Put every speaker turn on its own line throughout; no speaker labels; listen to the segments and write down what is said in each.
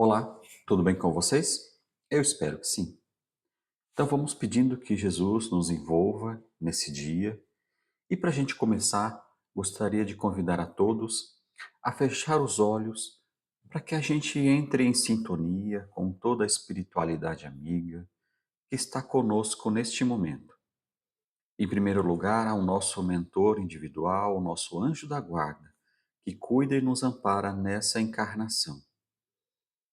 Olá, tudo bem com vocês? Eu espero que sim. Então vamos pedindo que Jesus nos envolva nesse dia. E para a gente começar, gostaria de convidar a todos a fechar os olhos para que a gente entre em sintonia com toda a espiritualidade amiga que está conosco neste momento. Em primeiro lugar, ao nosso mentor individual, o nosso anjo da guarda, que cuida e nos ampara nessa encarnação.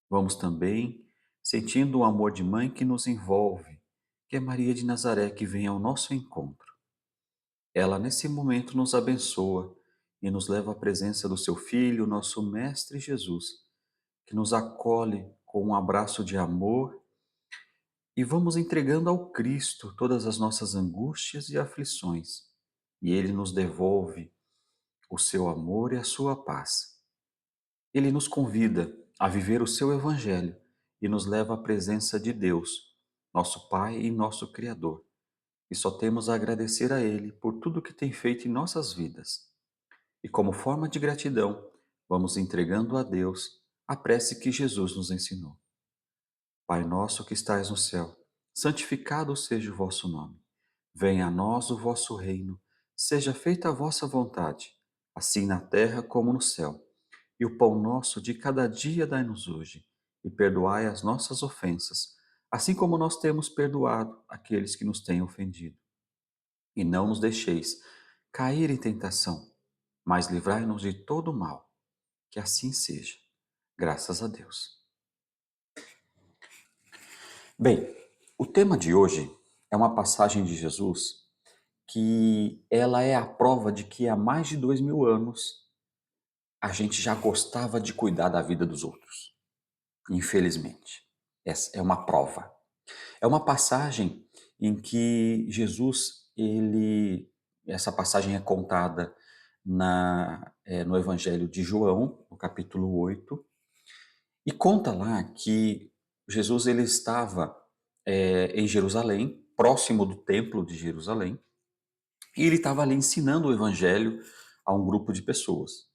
Vamos também sentindo o amor de mãe que nos envolve, que é Maria de Nazaré que vem ao nosso encontro. Ela, nesse momento, nos abençoa e nos leva à presença do seu Filho, nosso Mestre Jesus, que nos acolhe com um abraço de amor e vamos entregando ao Cristo todas as nossas angústias e aflições. E Ele nos devolve o seu amor e a sua paz. Ele nos convida a viver o seu Evangelho e nos leva à presença de Deus, nosso Pai e nosso Criador. E só temos a agradecer a Ele por tudo que tem feito em nossas vidas. E como forma de gratidão, vamos entregando a Deus a prece que Jesus nos ensinou. Pai nosso que estais no céu, santificado seja o vosso nome. Venha a nós o vosso reino, seja feita a vossa vontade, assim na terra como no céu. E o pão nosso de cada dia dai-nos hoje, e perdoai as nossas ofensas, assim como nós temos perdoado aqueles que nos têm ofendido. E não nos deixeis cair em tentação, mas livrai-nos de todo o mal. Que assim seja. Graças a Deus. Bem, o tema de hoje é uma passagem de Jesus que ela é a prova de que há mais de 2000 anos a gente já gostava de cuidar da vida dos outros. Infelizmente. Essa é uma prova. É uma passagem em que Jesus, essa passagem é contada no Evangelho de João, no capítulo 8, e conta lá que Jesus ele estava em Jerusalém, próximo do templo de Jerusalém, e ele estava ali ensinando o Evangelho a um grupo de pessoas.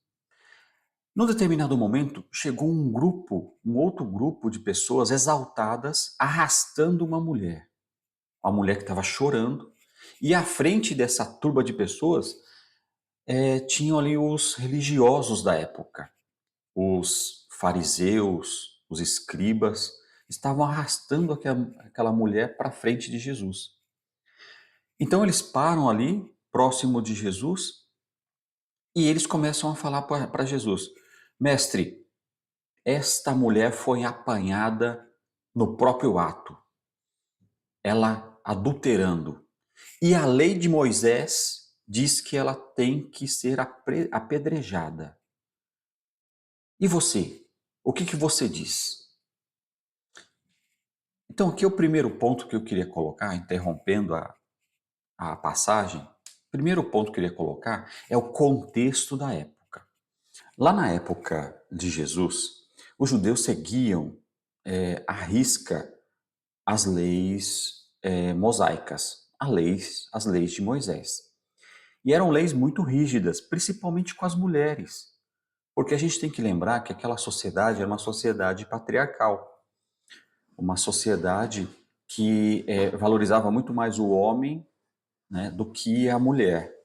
Num determinado momento, chegou um outro grupo de pessoas exaltadas, arrastando uma mulher que estava chorando, e à frente dessa turba de pessoas tinham ali os religiosos da época, os fariseus, os escribas, estavam arrastando aquela mulher para frente de Jesus. Então eles param ali, próximo de Jesus, e eles começam a falar para Jesus: Mestre, esta mulher foi apanhada no próprio ato, ela adulterando. E a lei de Moisés diz que ela tem que ser apedrejada. E você? O que você diz? Então, aqui é o primeiro ponto que eu queria colocar, interrompendo a passagem. O primeiro ponto que eu queria colocar é o contexto da época. Lá na época de Jesus, os judeus seguiam à risca as leis mosaicas, as leis de Moisés. E eram leis muito rígidas, principalmente com as mulheres. Porque a gente tem que lembrar que aquela sociedade era uma sociedade patriarcal, uma sociedade que valorizava muito mais o homem, né, do que a mulher.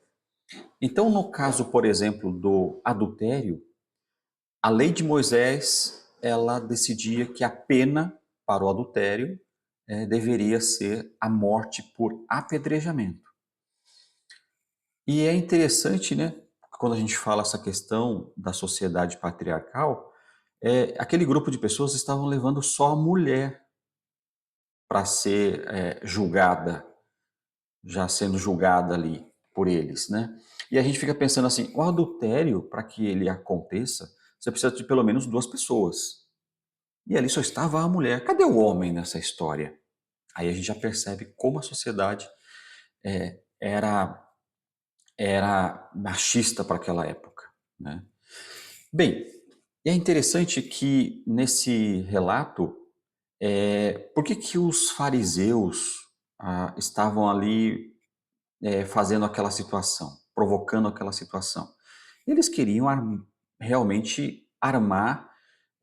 Então, no caso, por exemplo, do adultério, a lei de Moisés ela decidia que a pena para o adultério deveria ser a morte por apedrejamento. E é interessante, né, quando a gente fala essa questão da sociedade patriarcal, aquele grupo de pessoas estavam levando só a mulher para ser julgada, já sendo julgada ali por eles, né? E a gente fica pensando assim, o adultério, para que ele aconteça, você precisa de pelo menos duas pessoas. E ali só estava a mulher. Cadê o homem nessa história? Aí a gente já percebe como a sociedade era machista para aquela época, né? Bem, é interessante que nesse relato, por que que os fariseus estavam ali fazendo aquela situação, provocando aquela situação? Eles queriam realmente armar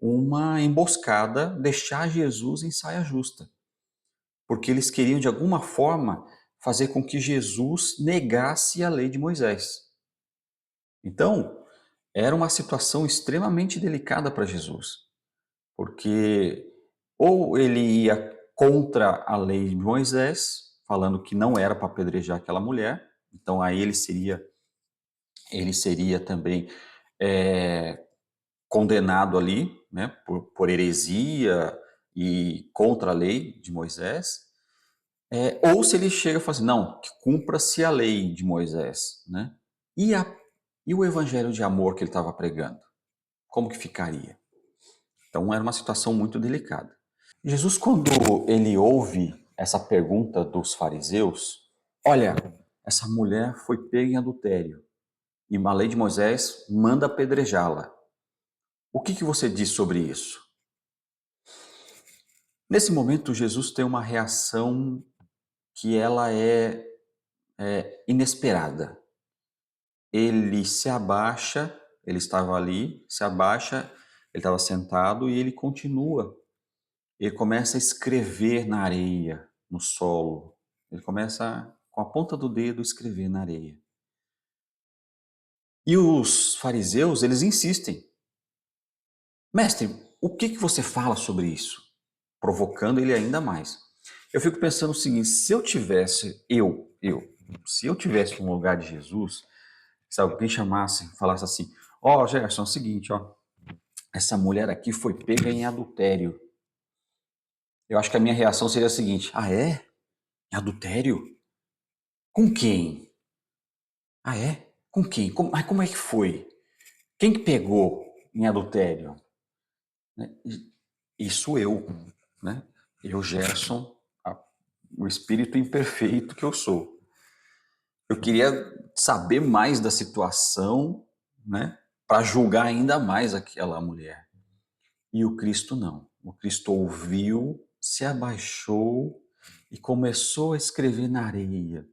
uma emboscada, deixar Jesus em saia justa, porque eles queriam de alguma forma fazer com que Jesus negasse a lei de Moisés. Então, era uma situação extremamente delicada para Jesus, porque ou ele ia contra a lei de Moisés, falando que não era para apedrejar aquela mulher, então aí ele seria também é, condenado ali, né, por heresia e contra a lei de Moisés, ou se ele chega e fala assim, não, que cumpra-se a lei de Moisés, né? E, a, e o evangelho de amor que ele estava pregando? Como que ficaria? Então era uma situação muito delicada. Jesus, quando ele ouve essa pergunta dos fariseus, olha, essa mulher foi pega em adultério e a lei de Moisés manda apedrejá-la. O que você diz sobre isso? Nesse momento, Jesus tem uma reação que ela é inesperada. Ele se abaixa, ele estava ali, se abaixa, ele estava sentado e ele continua. Ele começa a escrever na areia, no solo. Ele começa, com a ponta do dedo, a escrever na areia. E os fariseus, eles insistem. Mestre, o que você fala sobre isso? Provocando ele ainda mais. Eu fico pensando o seguinte, se eu tivesse, se eu tivesse no lugar de Jesus, se alguém chamasse, falasse assim, ó, Gerson, é o seguinte, ó, essa mulher aqui foi pega em adultério. Eu acho que a minha reação seria a seguinte, ah é? Em adultério? Com quem? Ah é? Com quem? Mas como é que foi? Quem que pegou em adultério? Né? Isso eu, né? Eu, Gerson, o espírito imperfeito que eu sou. Eu queria saber mais da situação, né? Para julgar ainda mais aquela mulher. E o Cristo não. O Cristo ouviu, se abaixou e começou a escrever na areia.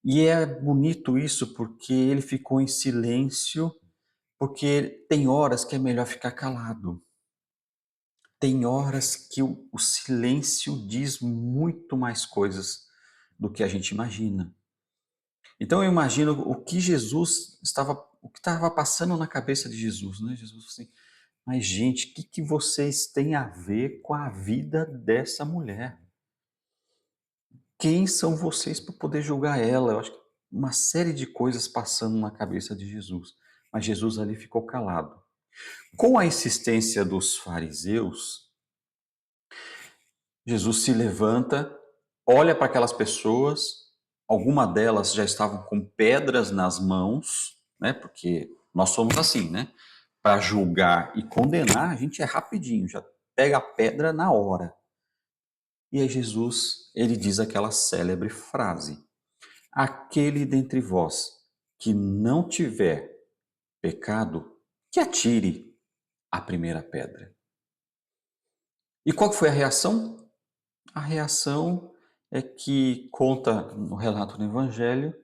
E é bonito isso porque ele ficou em silêncio, porque tem horas que é melhor ficar calado. Tem horas que o silêncio diz muito mais coisas do que a gente imagina. Então eu imagino o que o que estava passando na cabeça de Jesus, né? Jesus assim, mas gente, o que vocês têm a ver com a vida dessa mulher? Quem são vocês para poder julgar ela? Eu acho que uma série de coisas passando na cabeça de Jesus. Mas Jesus ali ficou calado. Com a insistência dos fariseus, Jesus se levanta, olha para aquelas pessoas, algumas delas já estavam com pedras nas mãos, né? Porque nós somos assim, né? Para julgar e condenar, a gente é rapidinho, já pega a pedra na hora. E aí Jesus, ele diz aquela célebre frase: aquele dentre vós que não tiver pecado, que atire a primeira pedra. E qual foi a reação? A reação é que conta no relato do Evangelho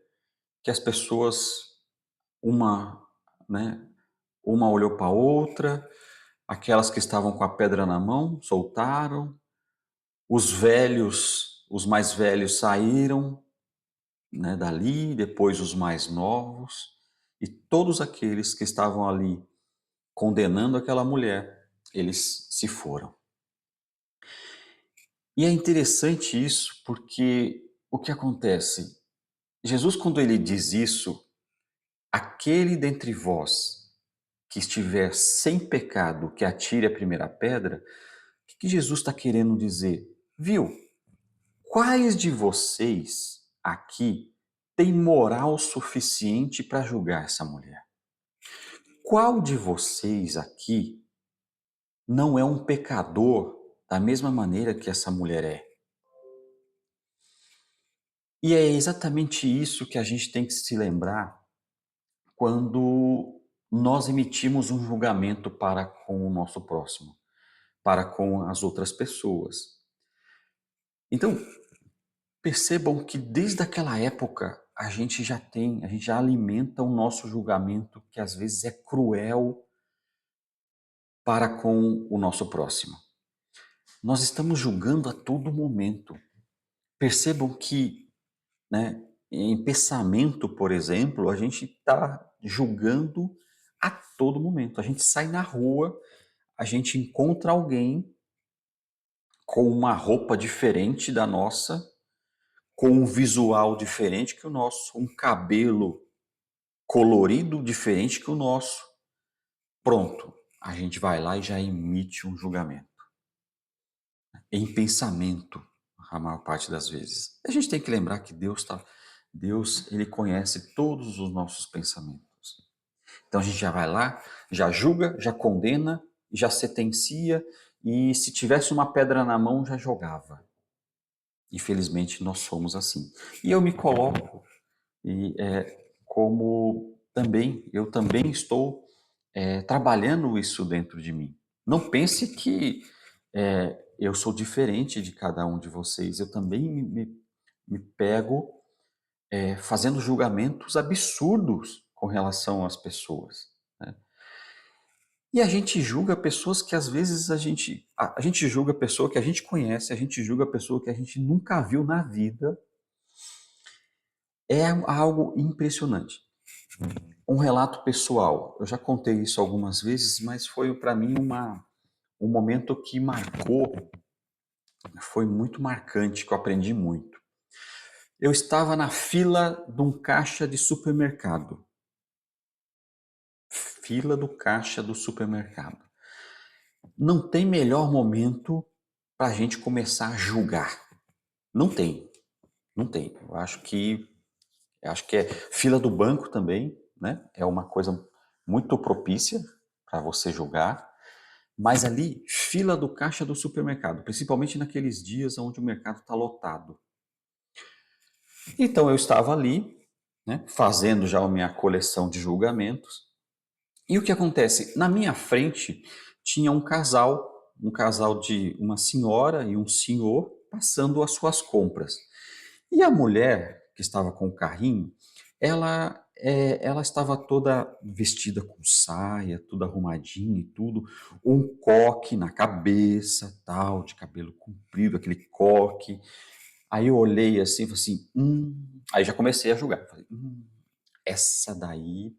que as pessoas, uma, né, uma olhou para a outra, aquelas que estavam com a pedra na mão soltaram, os velhos, os mais velhos saíram, né, dali, depois os mais novos, e todos aqueles que estavam ali condenando aquela mulher, eles se foram. E é interessante isso porque o que acontece? Jesus, quando ele diz isso, aquele dentre vós que estiver sem pecado, que atire a primeira pedra, o que Jesus está querendo dizer? Viu? Quais de vocês aqui tem moral suficiente para julgar essa mulher? Qual de vocês aqui não é um pecador da mesma maneira que essa mulher é? E é exatamente isso que a gente tem que se lembrar quando nós emitimos um julgamento para com o nosso próximo, para com as outras pessoas. Então, percebam que desde aquela época a gente já alimenta o nosso julgamento que às vezes é cruel para com o nosso próximo. Nós estamos julgando a todo momento. Percebam que, né, em pensamento, por exemplo, a gente está julgando a todo momento. A gente sai na rua, a gente encontra alguém com uma roupa diferente da nossa, com um visual diferente que o nosso, um cabelo colorido diferente que o nosso. Pronto, a gente vai lá e já emite um julgamento. Em pensamento, a maior parte das vezes. A gente tem que lembrar que Deus, ele conhece todos os nossos pensamentos. Então a gente já vai lá, já julga, já condena, já sentencia e se tivesse uma pedra na mão já jogava. Infelizmente nós somos assim. E eu me coloco como também, eu também estou trabalhando isso dentro de mim. Não pense que eu sou diferente de cada um de vocês. Eu também me pego fazendo julgamentos absurdos com relação às pessoas. Né? E a gente julga pessoas que às vezes a gente julga a pessoa que a gente conhece, a gente julga a pessoa que a gente nunca viu na vida. É algo impressionante. Um relato pessoal. Eu já contei isso algumas vezes, mas foi para mim um momento que marcou, foi muito marcante, que eu aprendi muito. Eu estava na fila de um caixa de supermercado. Fila do caixa do supermercado. Não tem melhor momento para a gente começar a julgar. Não tem. Não tem. Eu acho que é fila do banco também, né? É uma coisa muito propícia para você julgar. Mas ali, fila do caixa do supermercado, principalmente naqueles dias onde o mercado está lotado. Então eu estava ali, né, fazendo já a minha coleção de julgamentos. E o que acontece? Na minha frente tinha um casal de uma senhora e um senhor passando as suas compras. E a mulher que estava com o carrinho, ela estava toda vestida com saia, tudo arrumadinha e tudo, um coque na cabeça, tal, de cabelo comprido, aquele coque. Aí eu olhei assim, falei assim, Aí já comecei a julgar. Falei, essa daí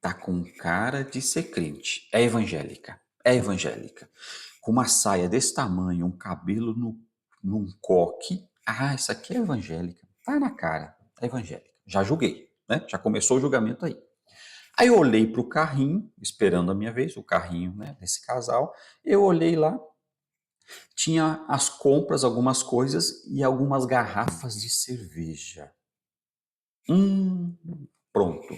tá com cara de ser crente. É evangélica. É evangélica. Com uma saia desse tamanho, um cabelo num coque. Ah, isso aqui é evangélica. Tá na cara. É evangélica. Já julguei, né? Já começou o julgamento aí. Aí eu olhei para o carrinho, esperando a minha vez, o carrinho, né, desse casal. Eu olhei lá, tinha as compras, algumas coisas e algumas garrafas de cerveja. Pronto.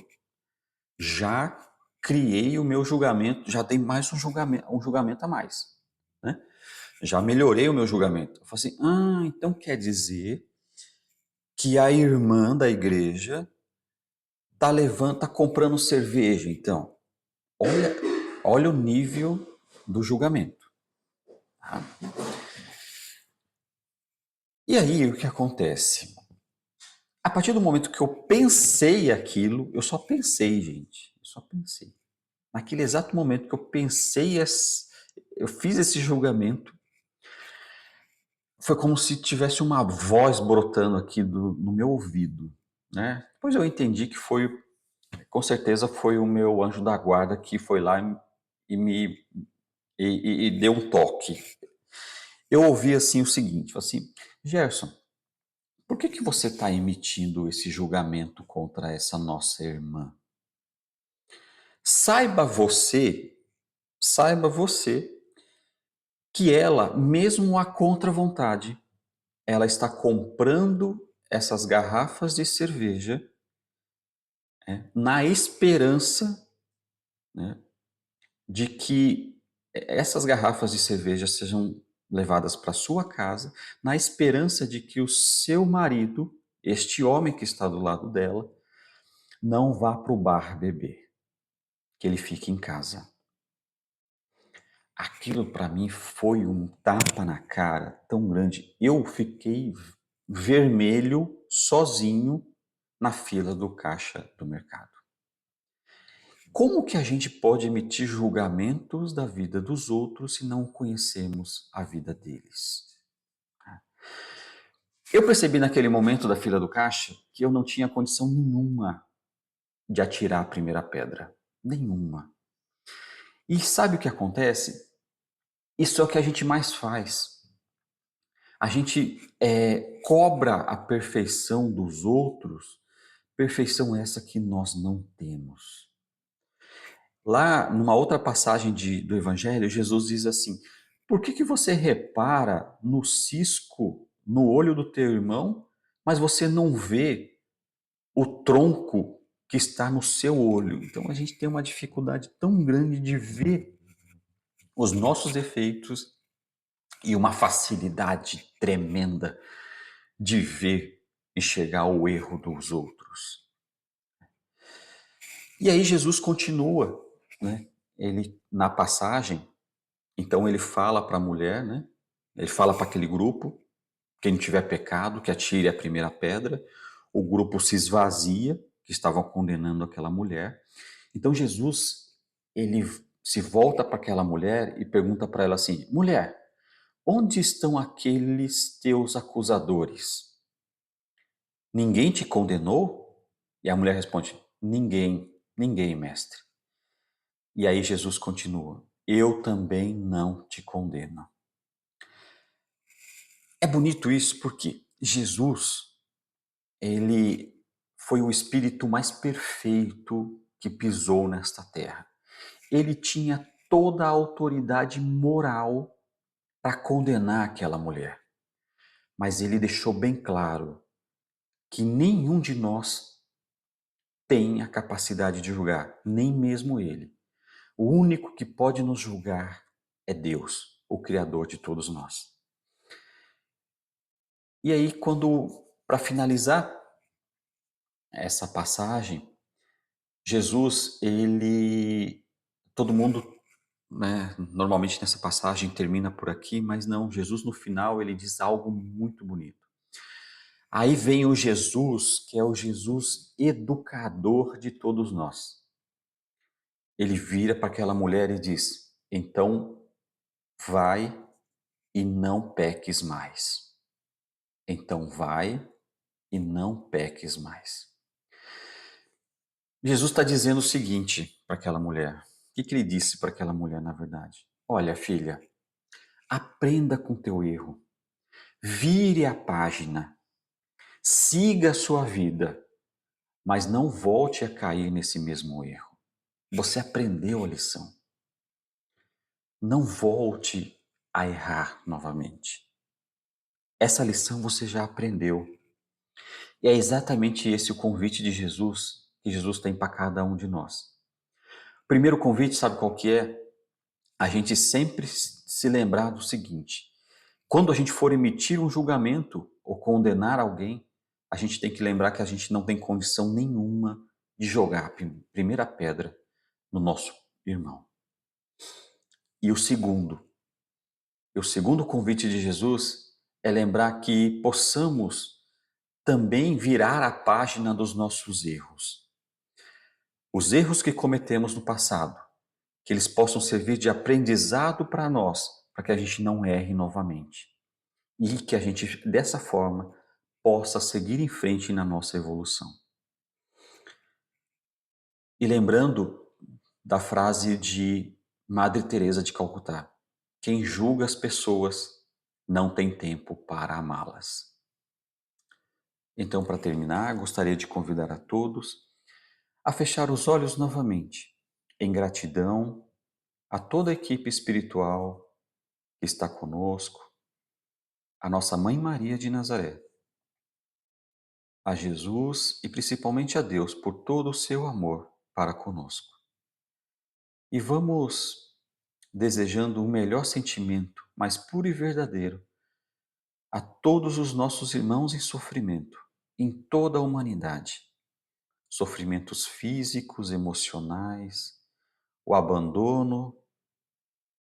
Já criei o meu julgamento, já dei mais um julgamento a mais. Né? Já melhorei o meu julgamento. Eu falei assim, então quer dizer que a irmã da igreja tá comprando cerveja, então. Olha o nível do julgamento. Tá? E aí, o que acontece? A partir do momento que eu pensei aquilo, eu só pensei, gente. Eu só pensei. Naquele exato momento que eu pensei, eu fiz esse julgamento, foi como se tivesse uma voz brotando aqui no meu ouvido, né? Depois eu entendi que com certeza foi o meu anjo da guarda que foi lá e me deu um toque. Eu ouvi assim o seguinte, assim, Gerson, por que você está emitindo esse julgamento contra essa nossa irmã? Saiba você, saiba você que ela, mesmo a contra vontade, ela está comprando essas garrafas de cerveja, né, na esperança, né, de que essas garrafas de cerveja sejam levadas para sua casa, na esperança de que o seu marido, este homem que está do lado dela, não vá para o bar beber, que ele fique em casa. Aquilo para mim foi um tapa na cara tão grande. Eu fiquei vermelho sozinho na fila do caixa do mercado. Como que a gente pode emitir julgamentos da vida dos outros se não conhecemos a vida deles? Eu percebi naquele momento da fila do caixa que eu não tinha condição nenhuma de atirar a primeira pedra. Nenhuma. E sabe o que acontece? Isso é o que a gente mais faz. A gente cobra a perfeição dos outros, perfeição essa que nós não temos. Lá, numa outra passagem do Evangelho, Jesus diz assim: por que você repara no cisco no olho do teu irmão, mas você não vê o tronco que está no seu olho? Então a gente tem uma dificuldade tão grande de ver os nossos defeitos e uma facilidade tremenda de ver, enxergar o erro dos outros. E aí Jesus continua, né? Ele na passagem, então ele fala para a mulher, né? Ele fala para aquele grupo, quem tiver pecado, que atire a primeira pedra. O grupo se esvazia, que estavam condenando aquela mulher. Então Jesus, ele se volta para aquela mulher e pergunta para ela assim: mulher, onde estão aqueles teus acusadores? Ninguém te condenou? E a mulher responde: ninguém, ninguém, mestre. E aí Jesus continua: eu também não te condeno. É bonito isso porque Jesus, ele foi o espírito mais perfeito que pisou nesta terra. Ele tinha toda a autoridade moral para condenar aquela mulher. Mas ele deixou bem claro que nenhum de nós tem a capacidade de julgar, nem mesmo ele. O único que pode nos julgar é Deus, o Criador de todos nós. E aí, para finalizar essa passagem, Jesus, todo mundo, né, normalmente nessa passagem termina por aqui, mas não, Jesus no final ele diz algo muito bonito. Aí vem o Jesus, que é o Jesus educador de todos nós. Ele vira para aquela mulher e diz: então vai e não peques mais. Então vai e não peques mais. Jesus está dizendo o seguinte para aquela mulher. O que ele disse para aquela mulher, na verdade? Olha, filha, aprenda com teu erro. Vire a página. Siga a sua vida. Mas não volte a cair nesse mesmo erro. Você aprendeu a lição. Não volte a errar novamente. Essa lição você já aprendeu. E é exatamente esse o convite de Jesus, que Jesus tem para cada um de nós. O primeiro convite, sabe qual que é? A gente sempre se lembrar do seguinte: quando a gente for emitir um julgamento ou condenar alguém, a gente tem que lembrar que a gente não tem condição nenhuma de jogar a primeira pedra no nosso irmão. E o segundo convite de Jesus é lembrar que possamos também virar a página dos nossos erros. Os erros que cometemos no passado, que eles possam servir de aprendizado para nós, para que a gente não erre novamente. E que a gente, dessa forma, possa seguir em frente na nossa evolução. E lembrando da frase de Madre Teresa de Calcutá: quem julga as pessoas não tem tempo para amá-las. Então, para terminar, gostaria de convidar a todos a fechar os olhos novamente, em gratidão a toda a equipe espiritual que está conosco, a nossa Mãe Maria de Nazaré, a Jesus e principalmente a Deus por todo o seu amor para conosco. E vamos desejando o melhor sentimento, mais puro e verdadeiro, a todos os nossos irmãos em sofrimento, em toda a humanidade. Sofrimentos físicos, emocionais, o abandono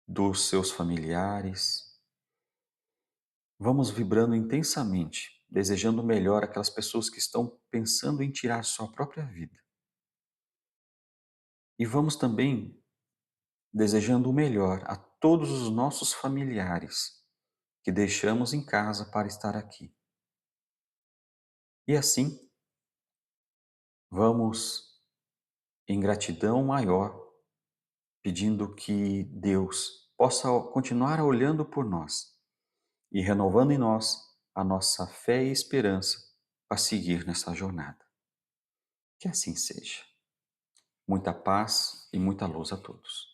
dos seus familiares. Vamos vibrando intensamente, desejando o melhor àquelas pessoas que estão pensando em tirar sua própria vida. E vamos também desejando o melhor a todos os nossos familiares que deixamos em casa para estar aqui. E assim, vamos em gratidão maior, pedindo que Deus possa continuar olhando por nós e renovando em nós a nossa fé e esperança para seguir nessa jornada. Que assim seja. Muita paz e muita luz a todos.